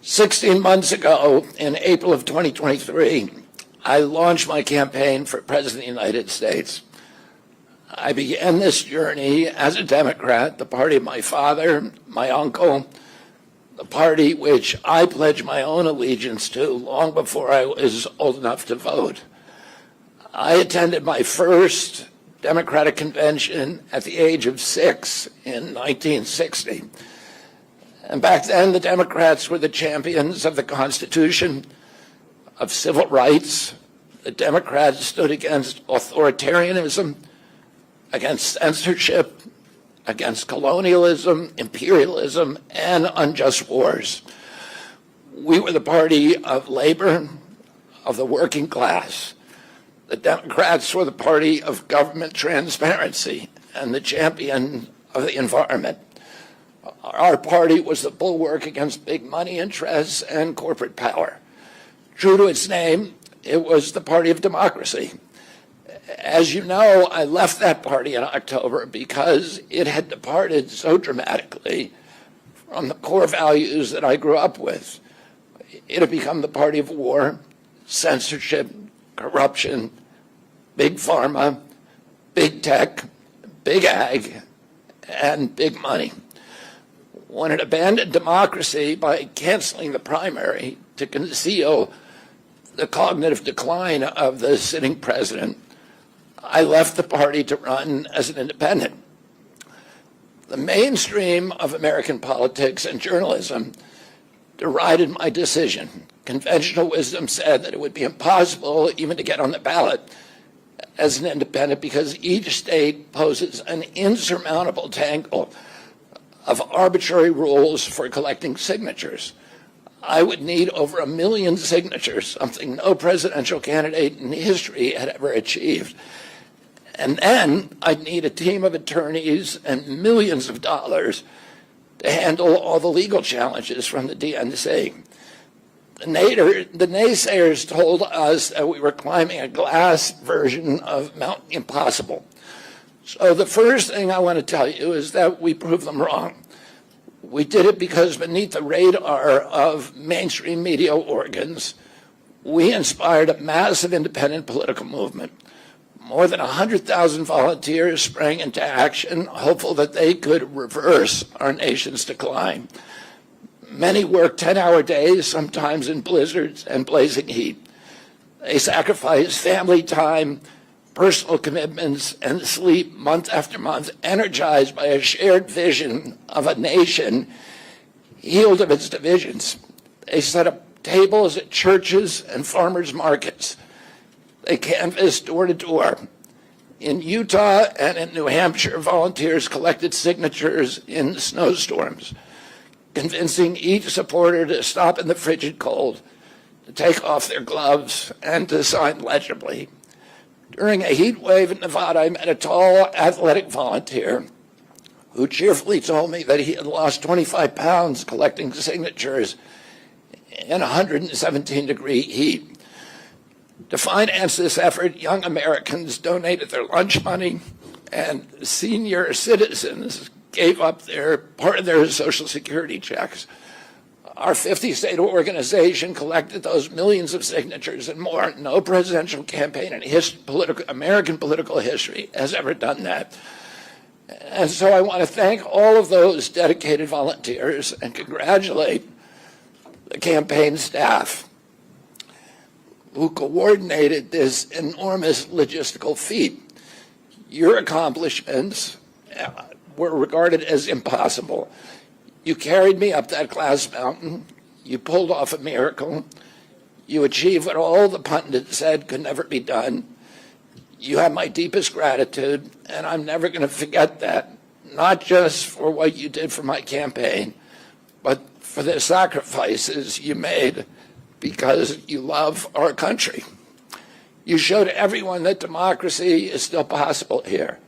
16 months ago, in April of 2023, I launched my campaign for President of the United States. I began this journey as a Democrat, the party of my father, my uncle, the party which I pledged my own allegiance to long before I was old enough to vote. I attended my first Democratic convention at the age of 6 in 1960. And back then, the Democrats were the champions of the Constitution, of civil rights. The Democrats stood against authoritarianism, against censorship, against colonialism, imperialism, and unjust wars. We were the party of labor, of the working class. The Democrats were the party of government transparency and the champion of the environment. Our party was the bulwark against big money interests and corporate power. True to its name, it was the party of democracy. As you know, I left that party in October because it had departed so dramatically from the core values that I grew up with. It had become the party of war, censorship, corruption, big pharma, big tech, big ag, and big money. When it abandoned democracy by canceling the primary to conceal the cognitive decline of the sitting president, I left the party to run as an independent. The mainstream of American politics and journalism derided my decision. Conventional wisdom said that it would be impossible even to get on the ballot as an independent because each state poses an insurmountable tangle of arbitrary rules for collecting signatures. I would need over 1 million signatures, something no presidential candidate in history had ever achieved. And then I'd need a team of attorneys and millions of dollars to handle all the legal challenges from the DNC. The naysayers told us that we were climbing a glass version of Mount Impossible. So the first thing I want to tell you is that we proved them wrong. We did it because beneath the radar of mainstream media organs, we inspired a massive independent political movement. More than 100,000 volunteers sprang into action, hopeful that they could reverse our nation's decline. Many worked 10-hour days, sometimes in blizzards and blazing heat. They sacrificed family time, personal commitments, and sleep month after month, energized by a shared vision of a nation healed of its divisions. They set up tables at churches and farmers' markets. They canvassed door to door. In Utah and in New Hampshire, volunteers collected signatures in snowstorms, convincing each supporter to stop in the frigid cold, to take off their gloves, and to sign legibly. During a heat wave in Nevada, I met a tall, athletic volunteer who cheerfully told me that he had lost 25 pounds collecting signatures in 117-degree heat. To finance this effort, young Americans donated their lunch money, and senior citizens gave up part of their Social Security checks. Our 50-state organization collected those millions of signatures and more. No presidential campaign in American political history has ever done that. And so I want to thank all of those dedicated volunteers and congratulate the campaign staff who coordinated this enormous logistical feat. Your accomplishments were regarded as impossible. You carried me up that glass mountain. You pulled off a miracle. You achieved what all the pundits said could never be done. You have my deepest gratitude, and I'm never going to forget that, not just for what you did for my campaign, but for the sacrifices you made because you love our country. You showed everyone that democracy is still possible here.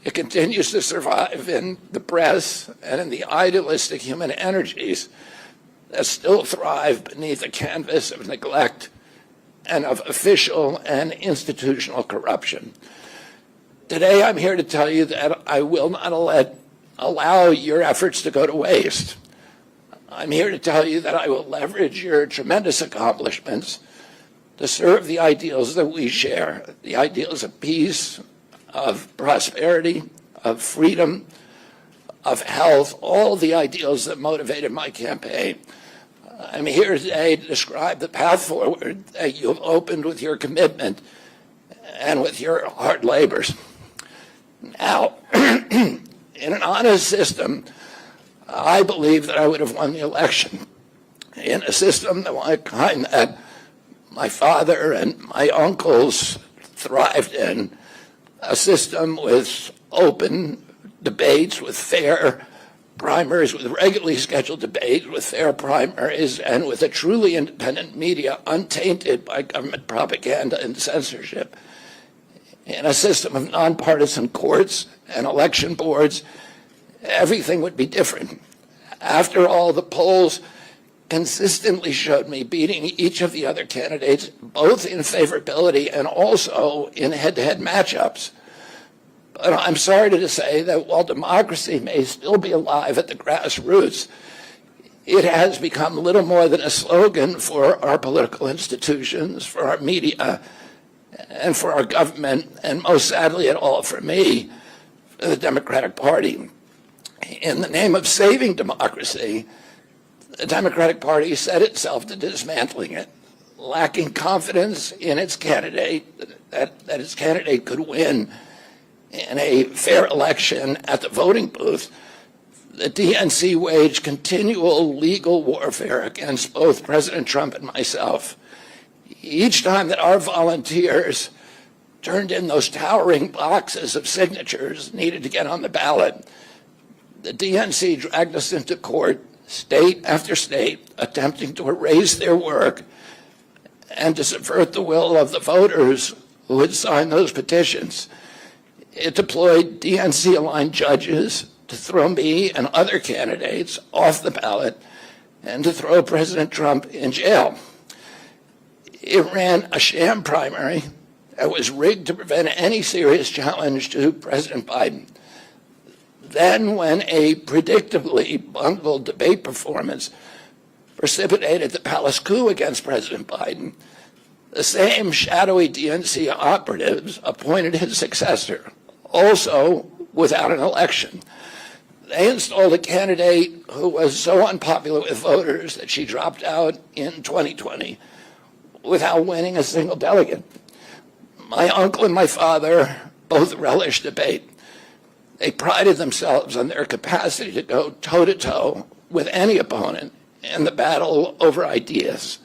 It continues to survive in the press and in the idealistic human energies that still thrive beneath a canvas of neglect and of official and institutional corruption. Today, I'm here to tell you that I will not allow your efforts to go to waste. I'm here to tell you that I will leverage your tremendous accomplishments to serve the ideals that we share, the ideals of peace, of prosperity, of freedom, of health, all the ideals that motivated my campaign. I'm here today to describe the path forward that you have opened with your commitment and with your hard labors. Now, in an honest system, I believe that I would have won the election. In a system the kind that my father and my uncles thrived in, a system with open debates, with fair primaries, with regularly scheduled debates, with fair primaries, and with a truly independent media untainted by government propaganda and censorship. In a system of nonpartisan courts and election boards, everything would be different. After all, the polls consistently showed me beating each of the other candidates, both in favorability and also in head-to-head matchups. But I'm sorry to say that while democracy may still be alive at the grassroots, it has become little more than a slogan for our political institutions, for our media, and for our government, and most sadly at all for me, for the Democratic Party. In the name of saving democracy, the Democratic Party set itself to dismantling it, lacking confidence in its candidate, that its candidate could win in a fair election at the voting booth. The DNC waged continual legal warfare against both President Trump and myself. Each time that our volunteers turned in those towering boxes of signatures needed to get on the ballot, the DNC dragged us into court, state after state, attempting to erase their work and to subvert the will of the voters who had signed those petitions. It deployed DNC-aligned judges to throw me and other candidates off the ballot and to throw President Trump in jail. It ran a sham primary that was rigged to prevent any serious challenge to President Biden. Then, when a predictably bungled debate performance precipitated the palace coup against President Biden, the same shadowy DNC operatives appointed his successor, also without an election. They installed a candidate who was so unpopular with voters that she dropped out in 2020 without winning a single delegate. My uncle and my father both relished debate. They prided themselves on their capacity to go toe-to-toe with any opponent in the battle over ideas.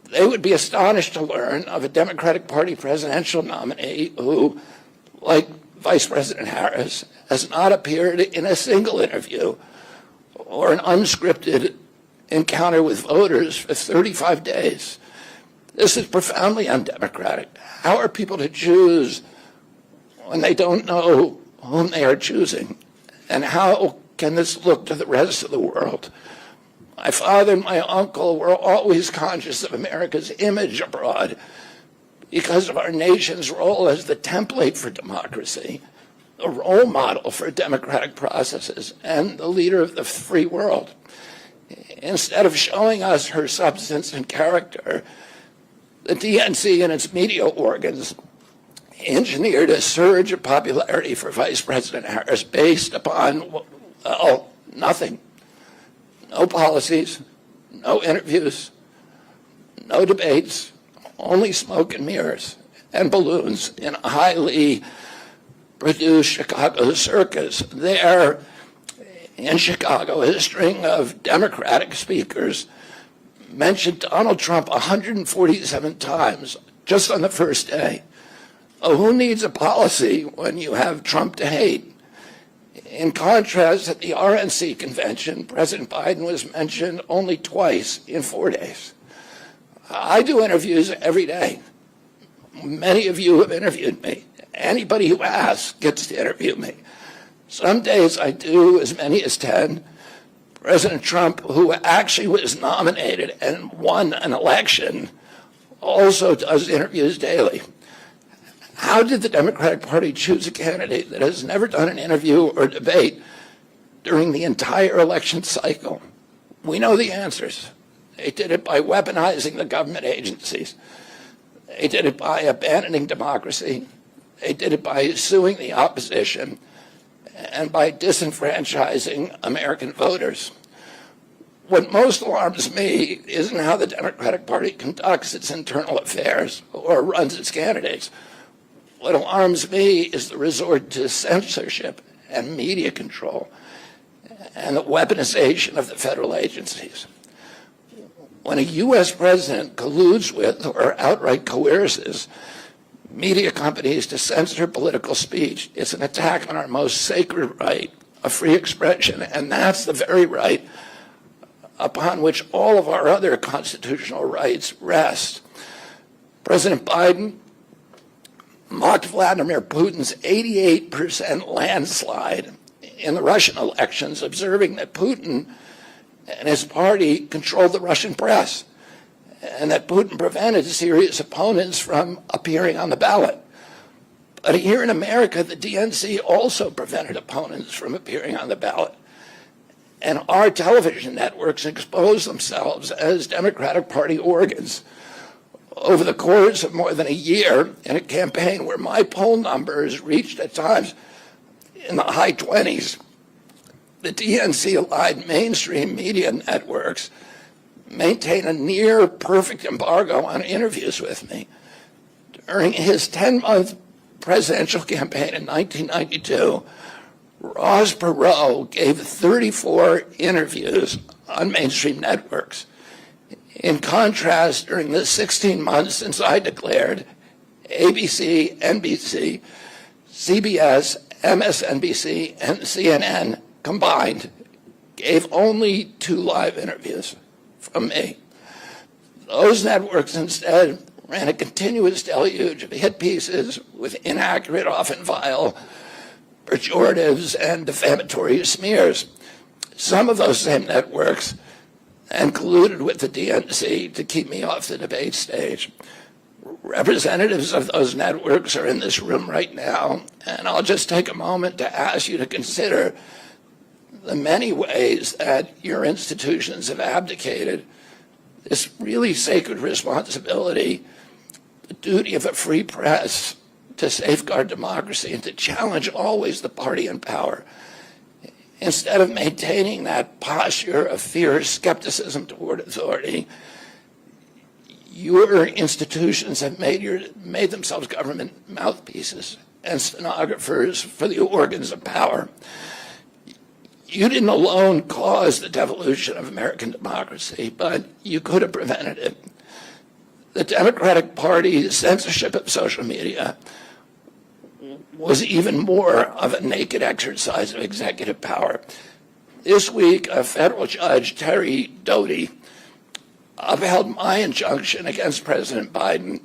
They would be astonished to learn of a Democratic Party presidential nominee who, like Vice President Harris, has not appeared in a single interview or an unscripted encounter with voters for 35 days. This is profoundly undemocratic. How are people to choose when they don't know whom they are choosing? And how can this look to the rest of the world? My father and my uncle were always conscious of America's image abroad because of our nation's role as the template for democracy, the role model for democratic processes, and the leader of the free world. Instead of showing us her substance and character, the DNC and its media organs engineered a surge of popularity for Vice President Harris based upon, well, nothing. No policies, no interviews, no debates, only smoke and mirrors and balloons in a highly produced Chicago circus. There in Chicago, a string of Democratic speakers mentioned Donald Trump 147 times just on the first day. Oh, who needs a policy when you have Trump to hate? In contrast, at the RNC convention, President Biden was mentioned only twice in 4 days. I do interviews every day. Many of you have interviewed me. Anybody who asks gets to interview me. Some days I do as many as 10. President Trump, who actually was nominated and won an election, also does interviews daily. How did the Democratic Party choose a candidate that has never done an interview or debate during the entire election cycle? We know the answers. They did it by weaponizing the government agencies. They did it by abandoning democracy. They did it by suing the opposition and by disenfranchising American voters. What most alarms me isn't how the Democratic Party conducts its internal affairs or runs its candidates. What alarms me is the resort to censorship and media control and the weaponization of the federal agencies. When a U.S. president colludes with or outright coerces media companies to censor political speech, it's an attack on our most sacred right of free expression, and that's the very right upon which all of our other constitutional rights rest. President Biden mocked Vladimir Putin's 88% landslide in the Russian elections, observing that Putin and his party controlled the Russian press, and that Putin prevented serious opponents from appearing on the ballot. But here in America, the DNC also prevented opponents from appearing on the ballot. And our television networks expose themselves as Democratic Party organs. Over the course of more than a year, in a campaign where my poll numbers reached at times in the high 20s, the DNC-aligned mainstream media networks maintain a near-perfect embargo on interviews with me. During his 10-month presidential campaign in 1992, Ross Perot gave 34 interviews on mainstream networks. In contrast, during the 16 months since I declared, ABC, NBC, CBS, MSNBC, and CNN combined gave only 2 live interviews from me. Those networks instead ran a continuous deluge of hit pieces with inaccurate, often vile, pejoratives and defamatory smears. Some of those same networks and colluded with the DNC to keep me off the debate stage. Representatives of those networks are in this room right now, and I'll just take a moment to ask you to consider the many ways that your institutions have abdicated this really sacred responsibility, the duty of a free press to safeguard democracy and to challenge always the party in power. Instead of maintaining that posture of fierce skepticism toward authority, your institutions have made themselves government mouthpieces and stenographers for the organs of power. You didn't alone cause the devolution of American democracy, but you could have prevented it. The Democratic Party's censorship of social media was even more of a naked exercise of executive power. This week, a federal judge, Terry Doty, upheld my injunction against President Biden,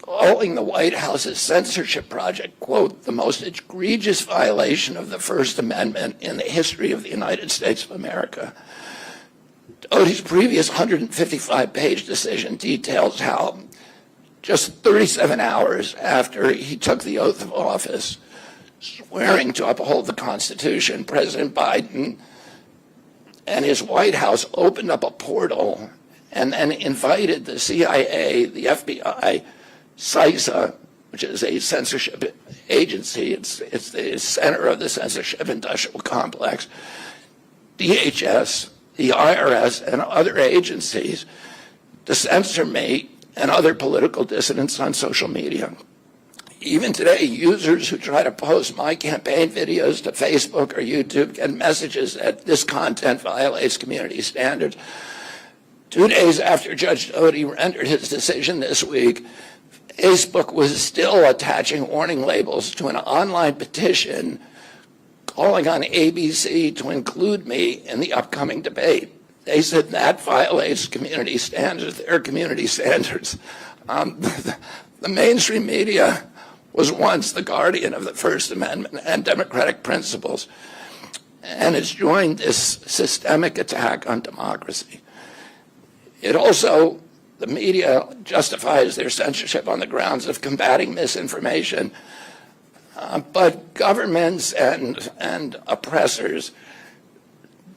calling the White House's censorship project, quote, the most egregious violation of the First Amendment in the history of the United States of America. Doty's previous 155-page decision details how just 37 hours after he took the oath of office, swearing to uphold the Constitution, President Biden and his White House opened up a portal and then invited the CIA, the FBI, CISA, which is a censorship agency, it's the center of the censorship industrial complex, DHS, the IRS, and other agencies to censor me and other political dissidents on social media. Even today, users who try to post my campaign videos to Facebook or YouTube get messages that this content violates community standards. 2 days after Judge Doty rendered his decision this week, Facebook was still attaching warning labels to an online petition calling on ABC to include me in the upcoming debate. They said that violates community standards, their community standards. The mainstream media was once the guardian of the First Amendment and democratic principles, and it's joined this systemic attack on democracy. It also, the media justifies their censorship on the grounds of combating misinformation, but governments and oppressors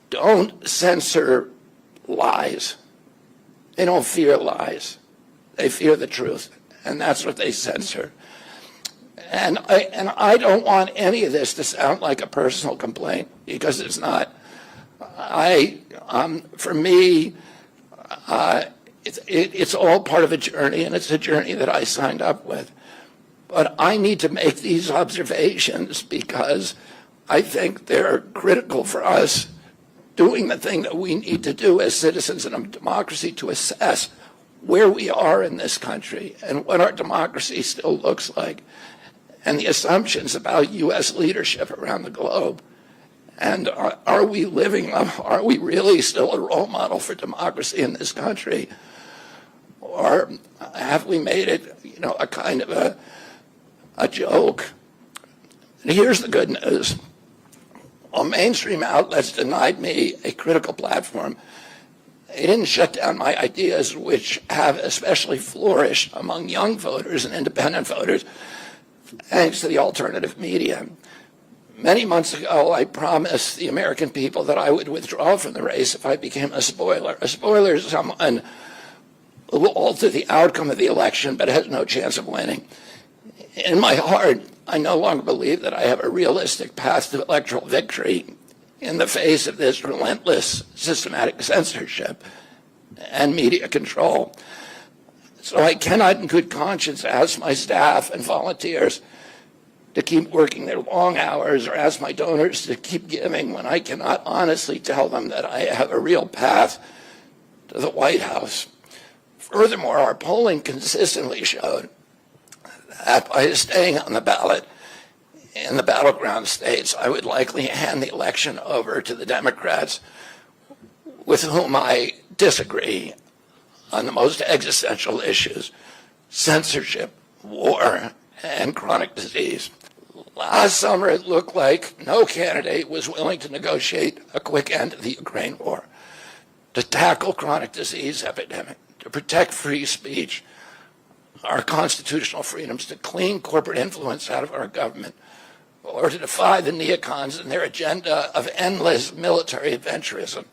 don't censor lies. They don't fear lies. They fear the truth, and that's what they censor. And I don't want any of this to sound like a personal complaint, because it's not. For me, it's all part of a journey, and it's a journey that I signed up with. But I need to make these observations because I think they're critical for us doing the thing that we need to do as citizens in a democracy to assess where we are in this country and what our democracy still looks like, and the assumptions about U.S. leadership around the globe. And are we living up, are we really still a role model for democracy in this country? Or have we made it, a kind of a joke? And here's the good news. While mainstream outlets denied me a critical platform, they didn't shut down my ideas, which have especially flourished among young voters and independent voters, thanks to the alternative media. Many months ago, I promised the American people that I would withdraw from the race if I became a spoiler. A spoiler is someone who will alter the outcome of the election but has no chance of winning. In my heart, I no longer believe that I have a realistic path to electoral victory in the face of this relentless, systematic censorship and media control. So I cannot in good conscience ask my staff and volunteers to keep working their long hours or ask my donors to keep giving when I cannot honestly tell them that I have a real path to the White House. Furthermore, our polling consistently showed that by staying on the ballot in the battleground states, I would likely hand the election over to the Democrats with whom I disagree on the most existential issues: censorship, war, and chronic disease. Last summer, it looked like no candidate was willing to negotiate a quick end to the Ukraine war, to tackle chronic disease epidemic, to protect free speech, our constitutional freedoms, to clean corporate influence out of our government, or to defy the neocons and their agenda of endless military adventurism.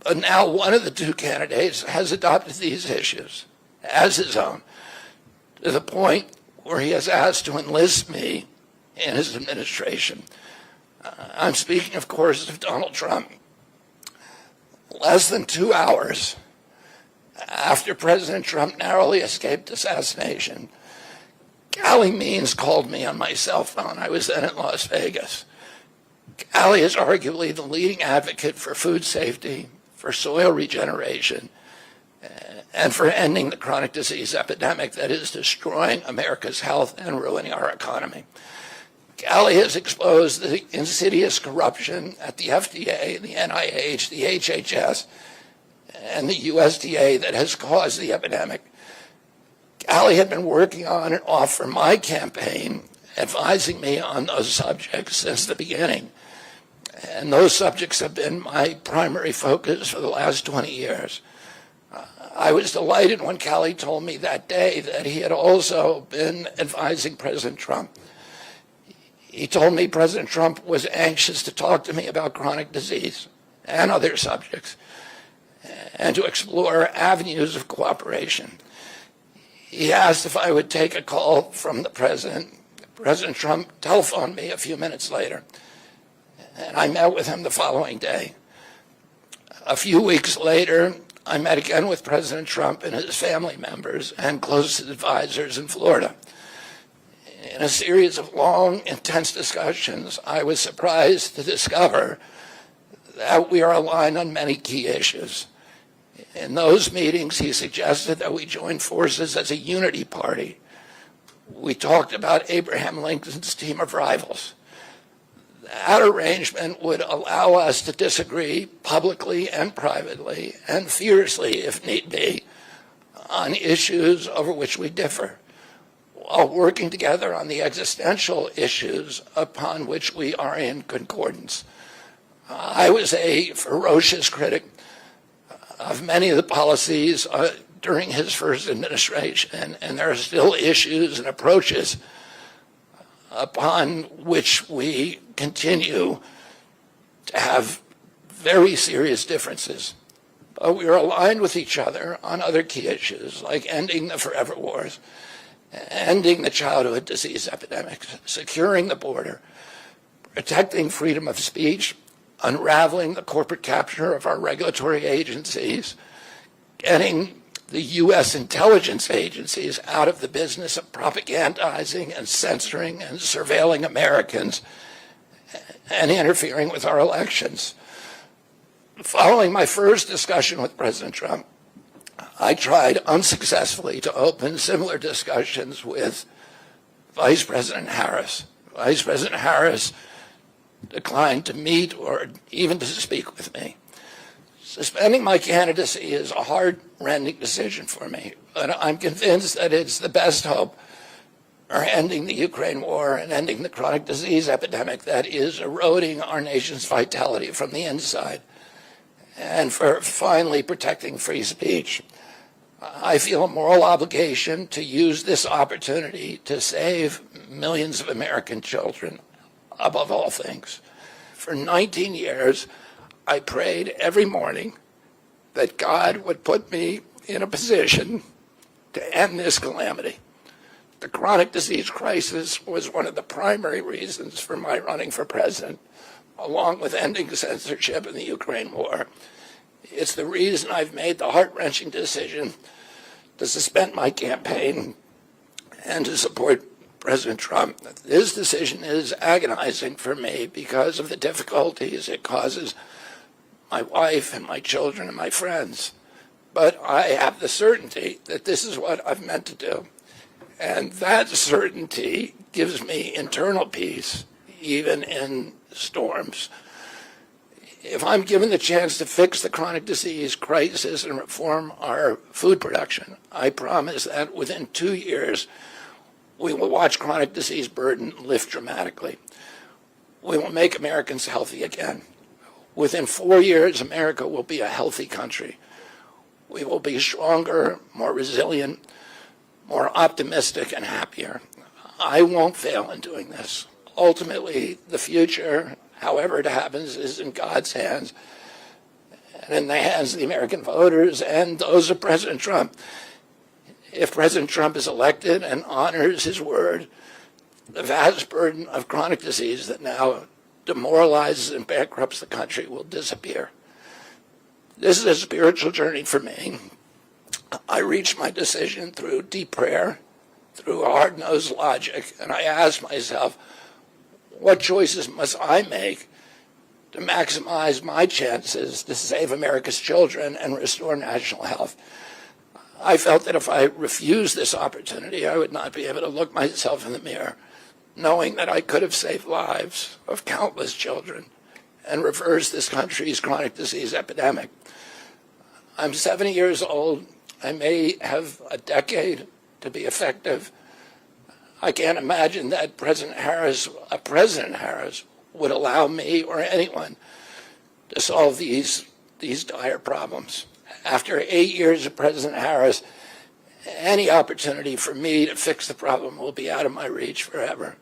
But now one of the two candidates has adopted these issues as his own, to the point where he has asked to enlist me in his administration. I'm speaking, of course, of Donald Trump. Less than 2 hours after President Trump narrowly escaped assassination, Callie Means called me on my cell phone. I was then in Las Vegas. Callie is arguably the leading advocate for food safety, for soil regeneration, and for ending the chronic disease epidemic that is destroying America's health and ruining our economy. Callie has exposed the insidious corruption at the FDA, the NIH, the HHS, and the USDA that has caused the epidemic. Callie had been working on and off for my campaign, advising me on those subjects since the beginning. And those subjects have been my primary focus for the last 20 years. I was delighted when Callie told me that day that he had also been advising President Trump. He told me President Trump was anxious to talk to me about chronic disease and other subjects, and to explore avenues of cooperation. He asked if I would take a call from the president. President Trump telephoned me a few minutes later, and I met with him the following day. A few weeks later, I met again with President Trump and his family members and closest advisors in Florida. In a series of long, intense discussions, I was surprised to discover that we are aligned on many key issues. In those meetings, he suggested that we join forces as a unity party. We talked about Abraham Lincoln's team of rivals. That arrangement would allow us to disagree publicly and privately, and fiercely if need be, on issues over which we differ, while working together on the existential issues upon which we are in concordance. I was a ferocious critic of many of the policies during his first administration, and there are still issues and approaches upon which we continue to have very serious differences. But we are aligned with each other on other key issues like ending the forever wars, ending the childhood disease epidemics, securing the border, protecting freedom of speech, unraveling the corporate capture of our regulatory agencies, getting the U.S. intelligence agencies out of the business of propagandizing and censoring and surveilling Americans and interfering with our elections. Following my first discussion with President Trump, I tried unsuccessfully to open similar discussions with Vice President Harris. Vice President Harris declined to meet or even to speak with me. Suspending my candidacy is a heart-rending decision for me, but I'm convinced that it's the best hope for ending the Ukraine war and ending the chronic disease epidemic that is eroding our nation's vitality from the inside, and for finally protecting free speech. I feel a moral obligation to use this opportunity to save millions of American children above all things. For 19 years, I prayed every morning that God would put me in a position to end this calamity. The chronic disease crisis was one of the primary reasons for my running for president, along with ending censorship in the Ukraine war. It's the reason I've made the heart-wrenching decision to suspend my campaign and to support President Trump. This decision is agonizing for me because of the difficulties it causes my wife and my children and my friends. But I have the certainty that this is what I've meant to do. And that certainty gives me internal peace, even in storms. If I'm given the chance to fix the chronic disease crisis and reform our food production, I promise that within 2 years, we will watch chronic disease burden lift dramatically. We will make Americans healthy again. Within 4 years, America will be a healthy country. We will be stronger, more resilient, more optimistic, and happier. I won't fail in doing this. Ultimately, the future, however it happens, is in God's hands and in the hands of the American voters and those of President Trump. If President Trump is elected and honors his word, the vast burden of chronic disease that now demoralizes and bankrupts the country will disappear. This is a spiritual journey for me. I reached my decision through deep prayer, through hard-nosed logic, and I asked myself, what choices must I make to maximize my chances to save America's children and restore national health? I felt that if I refused this opportunity, I would not be able to look myself in the mirror, knowing that I could have saved lives of countless children and reversed this country's chronic disease epidemic. I'm 70 years old. I may have a decade to be effective. I can't imagine that President Harris would allow me or anyone to solve these dire problems. After 8 years of President Harris, any opportunity for me to fix the problem will be out of my reach forever.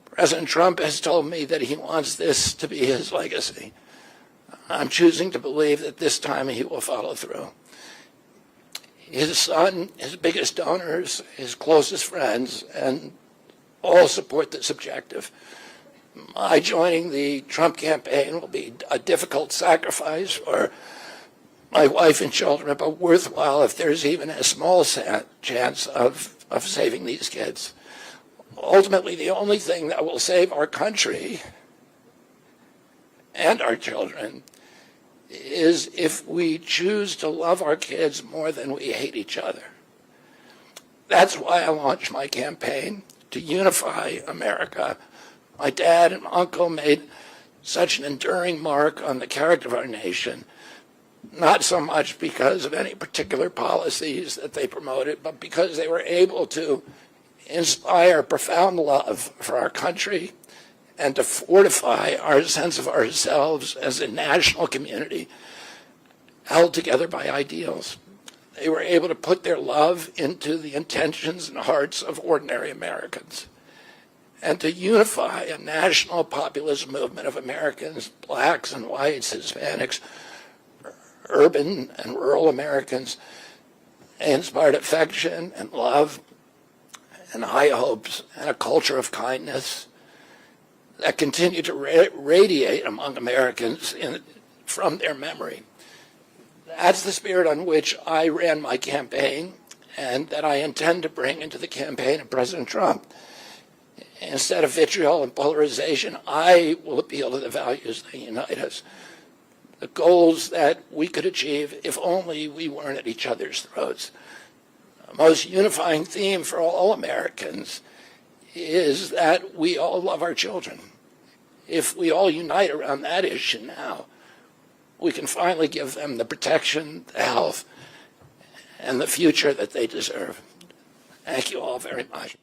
President Trump has told me that he wants this to be his legacy. I'm choosing to believe that this time he will follow through. His son, his biggest donors, his closest friends, and all support this objective. My joining the Trump campaign will be a difficult sacrifice for my wife and children, but worthwhile if there's even a small chance of saving these kids. Ultimately, the only thing that will save our country and our children is if we choose to love our kids more than we hate each other. That's why I launched my campaign to unify America. My dad and uncle made such an enduring mark on the character of our nation, not so much because of any particular policies that they promoted, but because they were able to inspire profound love for our country and to fortify our sense of ourselves as a national community held together by ideals. They were able to put their love into the intentions and hearts of ordinary Americans and to unify a national populist movement of Americans, blacks and whites, Hispanics, urban and rural Americans. They inspired affection and love and high hopes and a culture of kindness that continue to radiate among Americans from their memory. That's the spirit on which I ran my campaign and that I intend to bring into the campaign of President Trump. Instead of vitriol and polarization, I will appeal to the values that unite us, the goals that we could achieve if only we weren't at each other's throats. The most unifying theme for all Americans is that we all love our children. If we all unite around that issue now, we can finally give them the protection, the health, and the future that they deserve. Thank you all very much.